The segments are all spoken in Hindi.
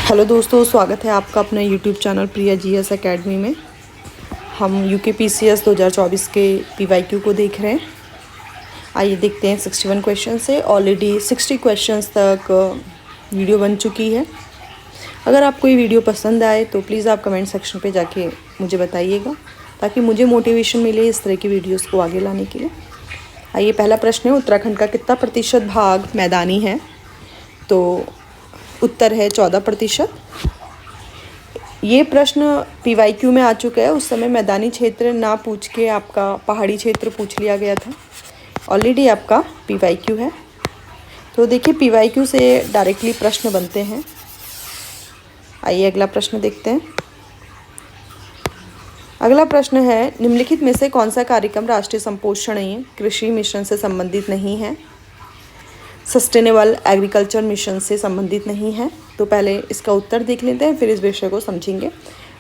हेलो दोस्तों, स्वागत है आपका अपने यूट्यूब चैनल प्रिया जीएस एकेडमी में। हम यूकेपीसीएस 2024 के पीवाईक्यू को देख रहे हैं। आइए देखते हैं 61 क्वेश्चन से ऑलरेडी 60 क्वेश्चंस तक वीडियो बन चुकी है। अगर आपको ये वीडियो पसंद आए तो प्लीज़ आप कमेंट सेक्शन पे जाके मुझे बताइएगा, ताकि मुझे मोटिवेशन मिले इस तरह की वीडियोज़ को आगे लाने के लिए। आइए, पहला प्रश्न है, उत्तराखंड का कितना प्रतिशत भाग मैदानी है? तो उत्तर है 14%। ये प्रश्न पीवाईक्यू में आ चुका है। उस समय मैदानी क्षेत्र ना पूछ के आपका पहाड़ी क्षेत्र पूछ लिया गया था। ऑलरेडी आपका पीवाईक्यू है। तो देखिए, पीवाईक्यू से डायरेक्टली प्रश्न बनते हैं। आइए अगला प्रश्न देखते हैं। अगला प्रश्न है, निम्नलिखित में से कौन सा कार्यक्रम राष्ट्रीय संपोषणीय कृषि मिशन से संबंधित नहीं है? सस्टेनेबल एग्रीकल्चर मिशन से संबंधित नहीं है। तो पहले इसका उत्तर देख लेते हैं, फिर इस विषय को समझेंगे।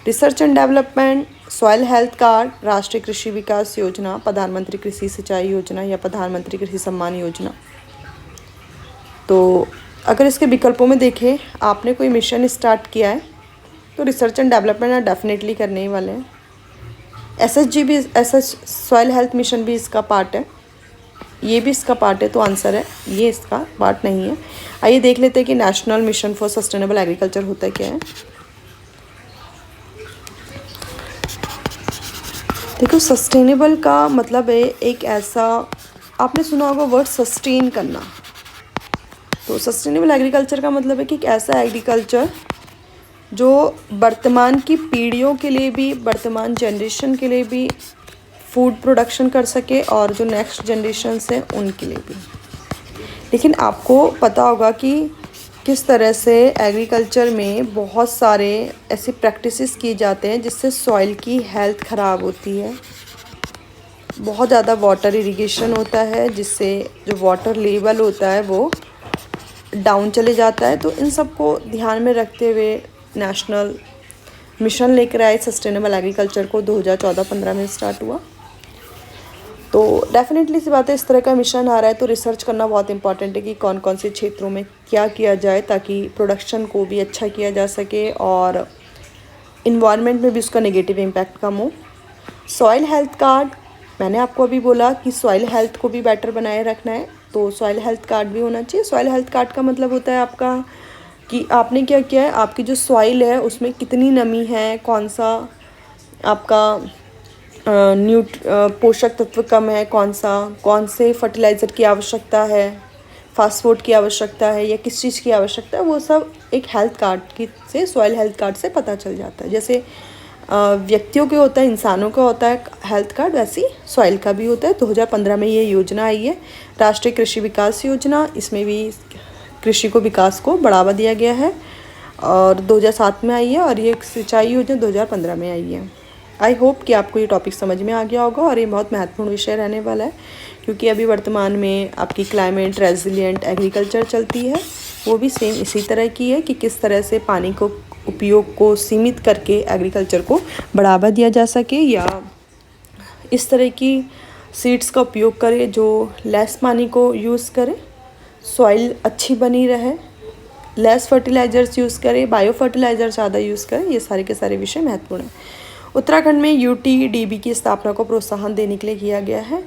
Research and development, soil health card, राष्ट्रीय कृषि विकास योजना, प्रधानमंत्री कृषि सिंचाई योजना या प्रधानमंत्री कृषि सम्मान योजना। तो अगर इसके विकल्पों में देखें, आपने कोई मिशन स्टार्ट किया है तो रिसर्च एंड डेवलपमेंट डेफिनेटली करने ही वाले हैं। SHG भी, सॉइल हेल्थ मिशन भी इसका पार्ट है, ये भी इसका पार्ट है। तो आंसर है ये इसका पार्ट नहीं है। आइए देख लेते हैं कि national mission for sustainable agriculture होता क्या है। देखो, सस्टेनेबल का मतलब है एक ऐसा, आपने सुना होगा वर्ड सस्टेन करना। तो सस्टेनेबल एग्रीकल्चर का मतलब है कि एक ऐसा एग्रीकल्चर जो वर्तमान की पीढ़ियों के लिए भी, वर्तमान जनरेशन के लिए भी फूड प्रोडक्शन कर सके और जो नेक्स्ट जनरेशन है उनके लिए भी। लेकिन आपको पता होगा कि किस तरह से एग्रीकल्चर में बहुत सारे ऐसे प्रैक्टिसेस किए जाते हैं जिससे सॉइल की हेल्थ ख़राब होती है। बहुत ज़्यादा वाटर इरिगेशन होता है जिससे जो वाटर लेवल होता है वो डाउन चले जाता है। तो इन सब को ध्यान में रखते हुए नेशनल मिशन लेकर आए सस्टेनेबल एग्रीकल्चर को। 2014-15 में स्टार्ट हुआ। तो डेफिनेटली सी बात है, इस तरह का मिशन आ रहा है तो रिसर्च करना बहुत इंपॉर्टेंट है कि कौन कौन से क्षेत्रों में क्या किया जाए ताकि प्रोडक्शन को भी अच्छा किया जा सके और इन्वायरमेंट में भी उसका नेगेटिव इम्पैक्ट कम हो। सॉइल हेल्थ कार्ड, मैंने आपको अभी बोला कि सॉइल हेल्थ को भी बेटर बनाए रखना है, तो सॉइल हेल्थ कार्ड भी होना चाहिए। सॉइल हेल्थ कार्ड का मतलब होता है आपका कि आपने क्या किया है, आपकी जो सॉइल है उसमें कितनी नमी है, कौन सा आपका पोषक तत्व कम है, कौन से फर्टिलाइज़र की आवश्यकता है, फास्फोट की आवश्यकता है या किस चीज़ की आवश्यकता है, वो सब एक हेल्थ कार्ड की से, सॉइल हेल्थ कार्ड से पता चल जाता है। जैसे व्यक्तियों के होता है, इंसानों का होता है हेल्थ कार्ड, वैसे ही सॉइल का भी होता है। 2015 में ये योजना आई है, राष्ट्रीय कृषि विकास योजना। इसमें भी कृषि को, विकास को बढ़ावा दिया गया है और 2007 में आई है, और ये सिंचाई योजना 2015 में आई है। आई होप कि आपको ये टॉपिक समझ में आ गया होगा और ये बहुत महत्वपूर्ण विषय रहने वाला है, क्योंकि अभी वर्तमान में आपकी क्लाइमेट रेजिलिएंट एग्रीकल्चर चलती है, वो भी सेम इसी तरह की है कि किस तरह से पानी को उपयोग को सीमित करके एग्रीकल्चर को बढ़ावा दिया जा सके, या इस तरह की सीड्स का उपयोग करें जो लेस पानी को यूज़ करें, सॉइल अच्छी बनी रहे, लेस फर्टिलाइज़र्स यूज़ करें, बायो फर्टिलाइज़र ज़्यादा यूज़ करें। ये सारे के सारे विषय महत्वपूर्ण हैं। उत्तराखंड में UTDB की स्थापना को प्रोत्साहन देने के लिए किया गया है।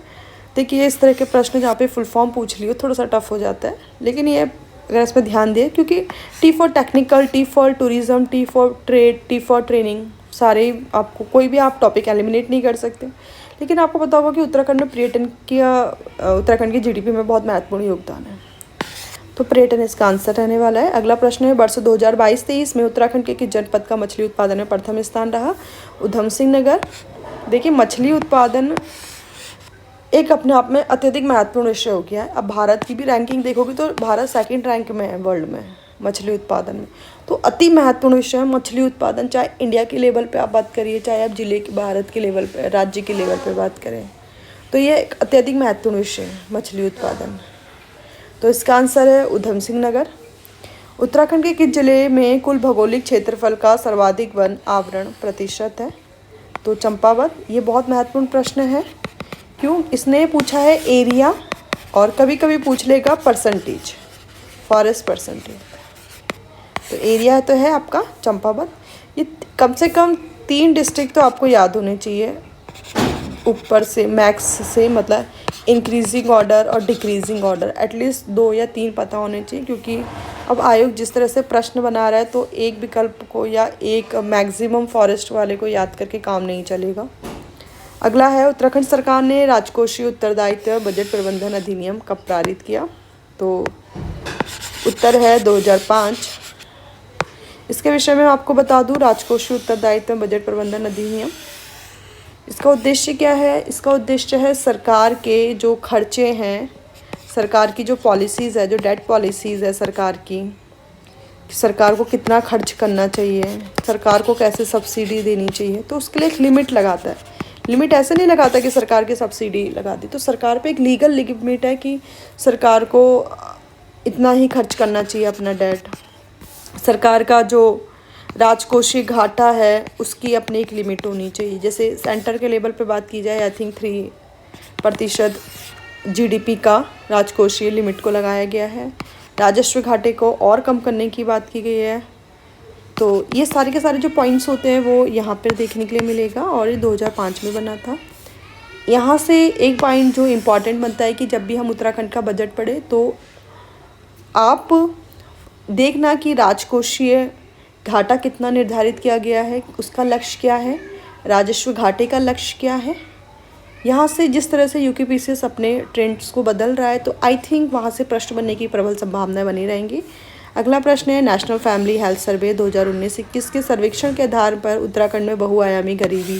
देखिए, इस तरह के प्रश्न जहाँ पे फुल फॉर्म पूछ लियो थोड़ा सा टफ हो जाता है, लेकिन ये अगर इस पर ध्यान दें, क्योंकि T for technical, T for tourism, T for trade, T for training, सारे आपको कोई भी आप टॉपिक एलिमिनेट नहीं कर सकते। लेकिन आपको पता होगा कि उत्तराखंड में पर्यटन किया, उत्तराखंड की GDP में बहुत महत्वपूर्ण योगदान है, तो पर्यटन इसका आंसर रहने वाला है। अगला प्रश्न है, वर्ष 2022-23 में उत्तराखंड के किस जनपद का मछली उत्पादन में प्रथम स्थान रहा? उधम सिंह नगर। देखिए, मछली उत्पादन एक अपने आप में अत्यधिक महत्वपूर्ण विषय हो गया है। अब भारत की भी रैंकिंग देखोगे तो भारत सेकंड रैंक में है वर्ल्ड में मछली उत्पादन में। तो अति महत्वपूर्ण विषय है मछली उत्पादन, चाहे इंडिया के लेवल पे आप बात करिए, चाहे आप जिले के, भारत के लेवल पे, राज्य के लेवल पे बात करें, तो ये एक अत्यधिक महत्वपूर्ण विषय है मछली उत्पादन। तो इसका आंसर है उधम सिंह नगर। उत्तराखंड के किस जिले में कुल भौगोलिक क्षेत्रफल का सर्वाधिक वन आवरण प्रतिशत है? तो चंपावत। ये बहुत महत्वपूर्ण प्रश्न है, क्यों? इसने पूछा है एरिया और कभी कभी पूछ लेगा परसेंटेज, फॉरेस्ट परसेंटेज। तो एरिया तो है आपका चंपावत। ये कम से कम 3 डिस्ट्रिक्ट तो आपको याद होने चाहिए ऊपर से, मैक्स से, मतलब इंक्रीजिंग ऑर्डर और डिक्रीजिंग ऑर्डर एटलीस्ट 2 या 3 पता होने चाहिए, क्योंकि अब आयोग जिस तरह से प्रश्न बना रहा है तो एक विकल्प को या एक मैक्सिमम फॉरेस्ट वाले को याद करके काम नहीं चलेगा। अगला है, उत्तराखंड सरकार ने राजकोषीय उत्तरदायित्व बजट प्रबंधन अधिनियम कब पारित किया? तो उत्तर है 2005। इसके विषय में आपको बता दूं, राजकोषीय उत्तरदायित्व बजट प्रबंधन अधिनियम, इसका उद्देश्य क्या है? इसका उद्देश्य है सरकार के जो खर्चे हैं, सरकार की जो पॉलिसीज़ है, जो डेट पॉलिसीज़ है सरकार की, सरकार को कितना खर्च करना चाहिए, सरकार को कैसे सब्सिडी देनी चाहिए, तो उसके लिए एक लिमिट लगाता है। लिमिट ऐसे नहीं लगाता कि सरकार की सब्सिडी लगा दी, तो सरकार पे एक लीगल लिमिट है कि सरकार को इतना ही खर्च करना चाहिए अपना डेट। सरकार का जो राजकोषीय घाटा है उसकी अपनी एक लिमिट होनी चाहिए। जैसे सेंटर के लेवल पे बात की जाए, आई थिंक 3% GDP का राजकोषीय लिमिट को लगाया गया है। राजस्व घाटे को और कम करने की बात की गई है। तो ये सारे के सारे जो पॉइंट्स होते हैं वो यहाँ पर देखने के लिए मिलेगा, और ये 2005 में बना था। यहाँ से एक पॉइंट जो इम्पॉर्टेंट बनता है कि जब भी हम उत्तराखंड का बजट पढ़े तो आप देखना कि राजकोषीय घाटा कितना निर्धारित किया गया है, उसका लक्ष्य क्या है, राजस्व घाटे का लक्ष्य क्या है। यहाँ से जिस तरह से यूकेपीसीएस अपने ट्रेंड्स को बदल रहा है तो आई थिंक वहाँ से प्रश्न बनने की प्रबल संभावनाएं बनी रहेंगी। अगला प्रश्न है, नेशनल फैमिली हेल्थ सर्वे 2019-21 के सर्वेक्षण के आधार पर उत्तराखंड में बहुआयामी गरीबी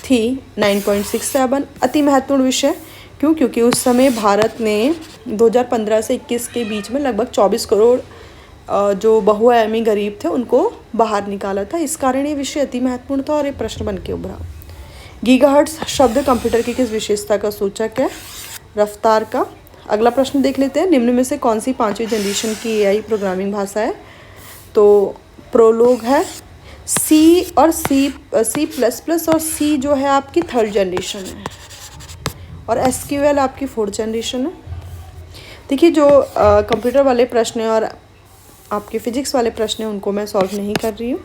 थी 9.67। अति महत्वपूर्ण विषय क्यों? क्योंकि उस समय भारत ने 2015 से 21 के बीच में लगभग 24 करोड़ जो बहुआयामी गरीब थे उनको बाहर निकाला था। इस कारण ये विषय अति महत्वपूर्ण था और ये प्रश्न बन के उभरा। गीगाहर्ट्ज़ शब्द कंप्यूटर की किस विशेषता का सूचक है? रफ्तार का। अगला प्रश्न देख लेते हैं, निम्न में से कौन सी 5वीं जनरेशन की AI प्रोग्रामिंग भाषा है? तो प्रोलोग है, C और C++ और C जो है आपकी 3rd जनरेशन है, और SQL आपकी 4th जनरेशन है। देखिए जो कंप्यूटर वाले प्रश्न हैं और आपके फिजिक्स वाले प्रश्न हैं उनको मैं सॉल्व नहीं कर रही हूँ।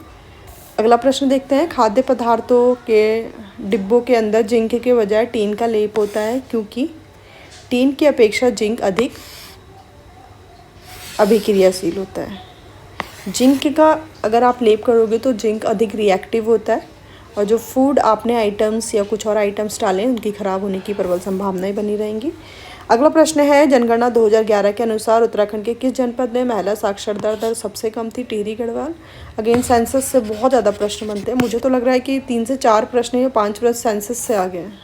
अगला प्रश्न देखते हैं, खाद्य पदार्थों के डिब्बों के अंदर जिंक के बजाय टीन का लेप होता है क्योंकि टीन की अपेक्षा जिंक अधिक अभिक्रियाशील होता है। जिंक का अगर आप लेप करोगे तो जिंक अधिक रिएक्टिव होता है, और जो फूड आपने आइटम्स या कुछ और आइटम्स डालें उनकी ख़राब होने की प्रबल संभावनाएं बनी रहेंगी। अगला प्रश्न है, जनगणना 2011 के अनुसार उत्तराखंड के किस जनपद में महिला साक्षरता दर सबसे कम थी? टिहरी गढ़वाल। अगेन सेंसस से बहुत ज़्यादा प्रश्न बनते हैं, मुझे तो लग रहा है कि 3 से 4 प्रश्न या 5 प्रश्न सेंसस से आ गए हैं।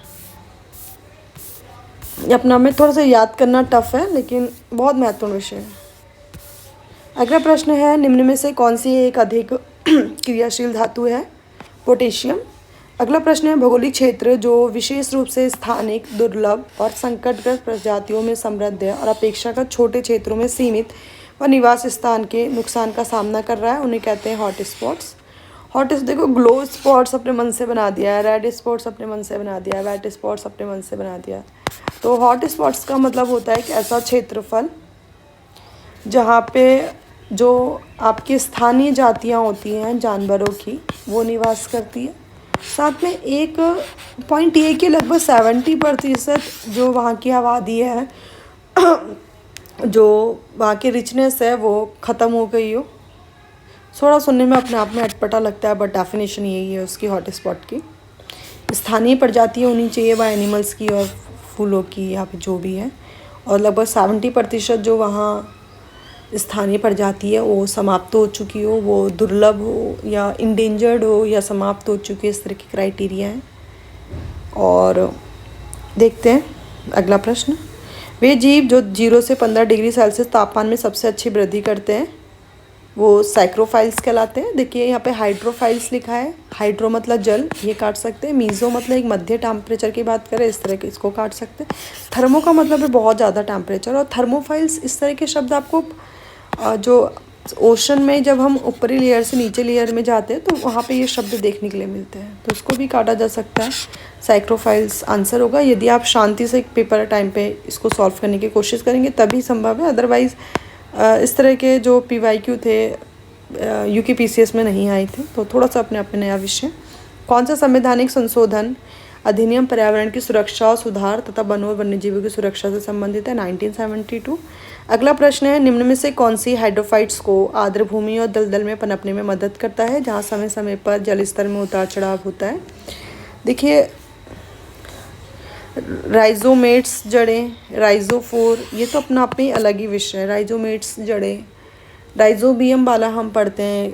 ये अपना में थोड़ा सा याद करना टफ है लेकिन बहुत महत्वपूर्ण विषय है। अगला प्रश्न है, निम्न में से कौन सी एक अधिक क्रियाशील धातु है? पोटेशियम। अगला प्रश्न है, भौगोलिक क्षेत्र जो विशेष रूप से स्थानिक दुर्लभ और संकटग्रस्त प्रजातियों में समृद्ध है और अपेक्षाकृत छोटे क्षेत्रों में सीमित व निवास स्थान के नुकसान का सामना कर रहा है, उन्हें कहते हैं हॉट स्पॉट्स। देखो, ग्लो स्पॉट्स अपने मन से बना दिया है, रेड स्पॉट्स अपने मन से बना दिया है, वाइट स्पॉट्स अपने मन से बना दिया है। तो हॉट स्पॉट्स का मतलब होता है कि ऐसा क्षेत्रफल जहाँ पे जो आपकी स्थानीय जातियाँ होती हैं जानवरों की वो निवास करती है। साथ में एक पॉइंट ये कि लगभग 70% जो वहाँ की आबादी है जो वहाँ की रिचनेस है वो ख़त्म हो गई हो। थोड़ा सुनने में अपने आप में अटपटा लगता है, बट डेफिनेशन यही है उसकी हॉट स्पॉट की। स्थानीय प्रजातियाँ होनी चाहिए वह एनिमल्स की और फूलों की, यहाँ पे जो भी है, और लगभग 70% जो वहाँ स्थानीय प्रजाति है वो समाप्त हो चुकी हो, वो दुर्लभ हो या इंडेंजर्ड हो या समाप्त हो चुकी है, इस तरह की क्राइटेरिया है। और देखते हैं अगला प्रश्न, वे जीव जो 0 से 15 डिग्री सेल्सियस तापमान में सबसे अच्छी वृद्धि करते हैं वो साइक्रोफाइल्स कहलाते हैं। देखिए यहाँ पे हाइड्रोफाइल्स लिखा है, हाइड्रो मतलब जल, ये काट सकते हैं। मीज़ो मतलब एक मध्य टेम्परेचर की बात करें, इस तरह के इसको काट सकते हैं। थर्मो का मतलब है बहुत ज़्यादा टेम्परेचर, और थर्मोफाइल्स इस तरह के शब्द आपको जो ओशन में जब हम ऊपरी लेयर से नीचे लेयर में जाते हैं तो वहाँ पे ये शब्द देखने के लिए मिलते हैं, तो इसको भी काटा जा सकता है। साइक्रोफाइल्स आंसर होगा। यदि आप शांति से एक पेपर टाइम पे इसको सॉल्व करने की कोशिश करेंगे तभी संभव है, अदरवाइज़ इस तरह के जो PYQ थे UPPCS में नहीं आए थे, तो थोड़ा सा अपने आप में नया विषय। कौन सा संवैधानिक संशोधन अधिनियम पर्यावरण की सुरक्षा और सुधार तथा वनों और वन्यजीवों की सुरक्षा से संबंधित है? 1972। अगला प्रश्न है, निम्न में से कौन सी हाइड्रोफाइट्स को आर्द्र भूमि और दलदल में पनपने में मदद करता है, जहाँ समय समय पर जल स्तर में उतार चढ़ाव होता है? देखिए, राइजोमेट्स जड़ें, राइजोफोर, ये तो अपना आप में अलग ही विषय है। राइजोमेट्स जड़ें, राइजोबियम वाला हम पढ़ते हैं,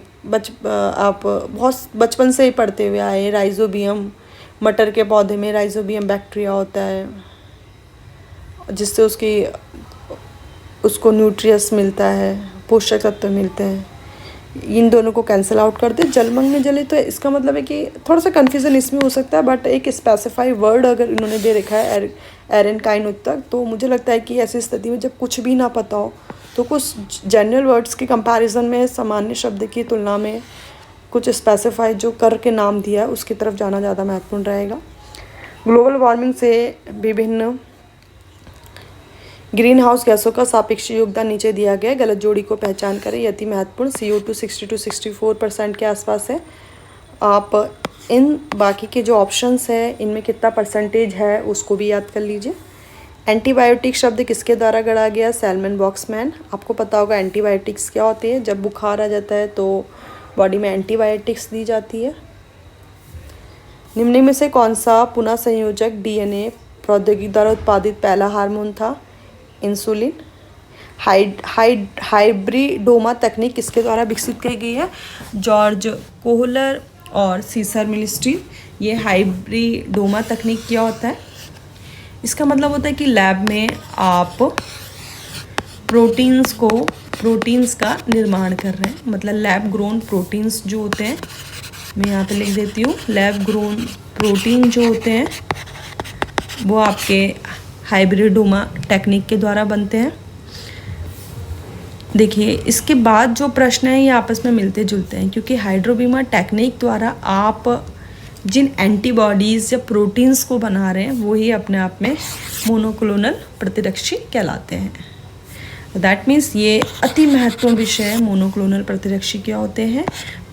आप बहुत बचपन से ही पढ़ते हुए आए। राइजोबियम, मटर के पौधे में राइजोबियम बैक्टीरिया होता है, जिससे उसको न्यूट्रियस मिलता है, पोषक तत्व मिलते हैं। इन दोनों को कैंसिल आउट कर दे। जलमग्न जले, तो इसका मतलब है कि थोड़ा सा कन्फ्यूज़न इसमें हो सकता है, बट एक स्पेसिफाई वर्ड अगर इन्होंने दे रखा है एरेनकाइन उत्तक, तो मुझे लगता है कि ऐसी स्थिति में जब कुछ भी ना पता हो तो कुछ जनरल वर्ड्स के कंपैरिजन में सामान्य शब्द की तुलना में कुछ स्पेसिफाई जो करके नाम दिया है उसकी तरफ जाना ज़्यादा महत्वपूर्ण रहेगा। ग्लोबल वार्मिंग से विभिन्न ग्रीन हाउस गैसों का सापेक्ष योगदान नीचे दिया गया है। गलत जोड़ी को पहचान करें, ये अति महत्वपूर्ण। CO2 60-64% के आसपास है। आप इन बाकी के जो ऑप्शंस है इनमें कितना परसेंटेज है उसको भी याद कर लीजिए। एंटीबायोटिक शब्द किसके द्वारा गढ़ा गया? सैलमन बॉक्समैन। आपको पता होगा एंटीबायोटिक्स क्या होती है। जब बुखार आ जाता है तो बॉडी में एंटीबायोटिक्स दी जाती है। निम्न में से कौन सा पुनः संयोजक DNA प्रौद्योगिकी द्वारा उत्पादित पहला हार्मोन था? इंसुलिन। हाइब्रिडोमा तकनीक किसके द्वारा विकसित की गई है? जॉर्ज कोहलर और सीसर मिलिस्ट्री। ये हाइब्रिडोमा तकनीक क्या होता है? इसका मतलब होता है कि लैब में आप प्रोटीन्स का निर्माण कर रहे हैं, मतलब लैब ग्रोन प्रोटीन्स जो होते हैं, मैं यहाँ पे लिख देती हूँ, लैब ग्रोन प्रोटीन जो होते हैं वो आपके हाइब्रिडोमा टेक्निक के द्वारा बनते हैं। देखिए, इसके बाद जो प्रश्न है ये आपस में मिलते जुलते हैं, क्योंकि हाइब्रिडोमा टेक्निक द्वारा आप जिन एंटीबॉडीज़ या प्रोटीन्स को बना रहे हैं वही अपने आप में मोनोक्लोनल प्रतिरक्षी कहलाते हैं। दैट मीन्स ये अति महत्वपूर्ण विषय है, मोनोक्लोनल प्रतिरक्षी क्या होते हैं।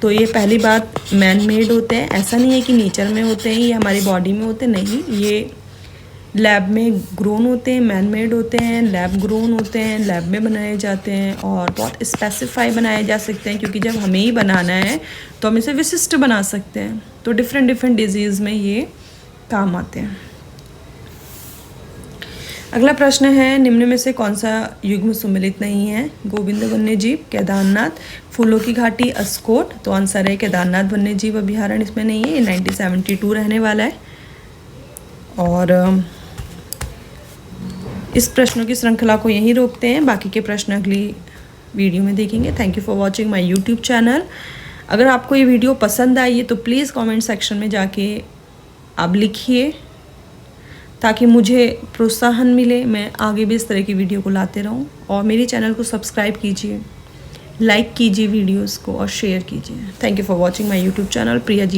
तो ये पहली बात मैन मेड होते हैं, ऐसा नहीं है कि नेचर में होते हैं या हमारी बॉडी में होते, नहीं, ये लैब में ग्रोन होते हैं, मैन मेड होते हैं, लैब ग्रोन होते हैं, लैब में बनाए जाते हैं और बहुत स्पेसिफाई बनाए जा सकते हैं, क्योंकि जब हमें ही बनाना है तो हम इसे विशिष्ट बना सकते हैं। तो डिफरेंट डिजीज़ में ये काम आते हैं। अगला प्रश्न है, निम्न में से कौन सा युग्म सुमेलित नहीं है? गोविंद वन्यजीव, केदारनाथ, फूलों की घाटी, अस्कोट। तो आंसर है केदारनाथ वन्यजीव अभ्यारण्य इसमें नहीं है, ये 1972 रहने वाला है। और इस प्रश्नों की श्रृंखला को यहीं रोकते हैं, बाकी के प्रश्न अगली वीडियो में देखेंगे। Thank you for watching my YouTube channel. अगर आपको ये वीडियो पसंद आई है तो प्लीज़ कमेंट सेक्शन में जाके आप लिखिए, ताकि मुझे प्रोत्साहन मिले, मैं आगे भी इस तरह की वीडियो को लाते रहूं। और मेरे चैनल को सब्सक्राइब कीजिए, लाइक कीजिए वीडियोस को और शेयर कीजिए। Thank you for watching my YouTube channel. Priya ji.